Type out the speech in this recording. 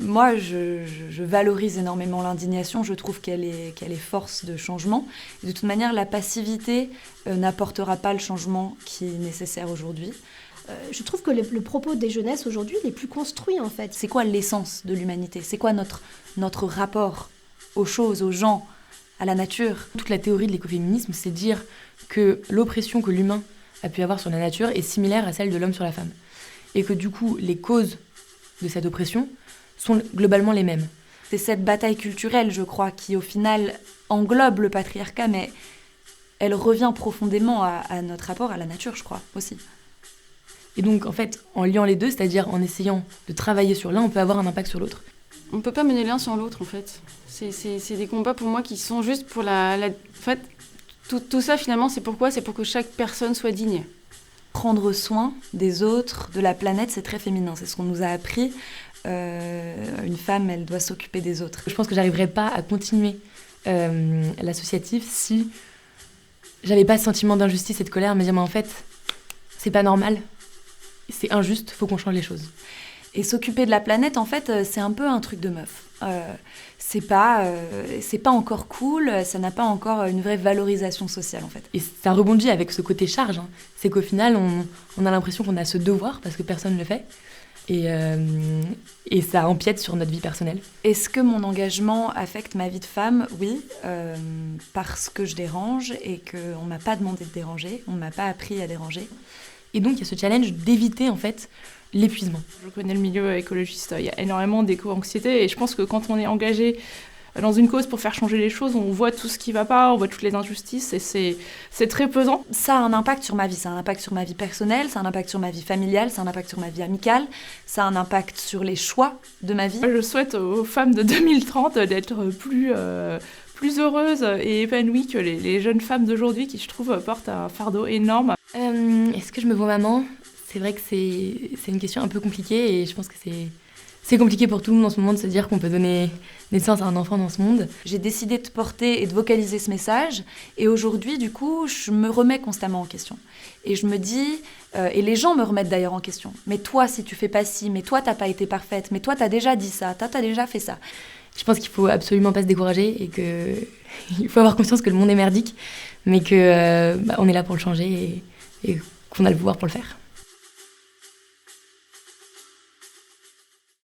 Moi, je valorise énormément l'indignation, je trouve qu'elle est force de changement. Et de toute manière, la passivité n'apportera pas le changement qui est nécessaire aujourd'hui. Je trouve que le propos des jeunesses aujourd'hui, il est plus construit en fait. C'est quoi l'essence de l'humanité ? C'est quoi notre rapport aux choses, aux gens, à la nature ? Toute la théorie de l'écoféminisme, c'est dire que l'oppression que l'humain a pu avoir sur la nature est similaire à celle de l'homme sur la femme. Et que du coup, les causes de cette oppression sont globalement les mêmes. C'est cette bataille culturelle, je crois, qui au final englobe le patriarcat, mais elle revient profondément à notre rapport à la nature, je crois, aussi. Et donc, en fait, en liant les deux, c'est-à-dire en essayant de travailler sur l'un, on peut avoir un impact sur l'autre. On ne peut pas mener l'un sans l'autre, en fait. C'est des combats pour moi qui sont juste pour En fait, tout ça, finalement, c'est pourquoi ? C'est pour que chaque personne soit digne. Prendre soin des autres, de la planète, c'est très féminin. C'est ce qu'on nous a appris. Une femme, elle doit s'occuper des autres. Je pense que j'arriverais pas à continuer l'associatif si j'avais pas ce sentiment d'injustice et de colère, me dire mais en fait, c'est pas normal, c'est injuste, faut qu'on change les choses. Et s'occuper de la planète, en fait, c'est un peu un truc de meuf. C'est pas encore cool, ça n'a pas encore une vraie valorisation sociale, en fait. Et ça rebondit avec ce côté charge, hein. C'est qu'au final, on a l'impression qu'on a ce devoir parce que personne ne le fait. Et ça empiète sur notre vie personnelle. Est-ce que mon engagement affecte ma vie de femme ? Oui, parce que je dérange et qu'on ne m'a pas demandé de déranger, on ne m'a pas appris à déranger. Et donc, il y a ce challenge d'éviter, en fait, l'épuisement. Je connais le milieu écologiste, il y a énormément d'éco-anxiété et je pense que quand on est engagé dans une cause pour faire changer les choses, on voit tout ce qui ne va pas, on voit toutes les injustices et c'est très pesant. Ça a un impact sur ma vie, ça a un impact sur ma vie personnelle, ça a un impact sur ma vie familiale, ça a un impact sur ma vie amicale, ça a un impact sur les choix de ma vie. Je souhaite aux femmes de 2030 d'être plus heureuses et épanouies que les jeunes femmes d'aujourd'hui qui, je trouve, portent un fardeau énorme. Est-ce que je me vois maman ? C'est vrai que c'est une question un peu compliquée et je pense que c'est compliqué pour tout le monde en ce moment de se dire qu'on peut donner naissance à un enfant dans ce monde. J'ai décidé de porter et de vocaliser ce message et aujourd'hui, du coup, je me remets constamment en question. Et je me dis, et les gens me remettent d'ailleurs en question, mais toi, si tu fais pas ci, mais toi, t'as pas été parfaite, mais toi, t'as déjà dit ça, t'as déjà fait ça. Je pense qu'il faut absolument pas se décourager et qu'il faut avoir conscience que le monde est merdique, mais qu'on est là pour le changer et qu'on a le pouvoir pour le faire.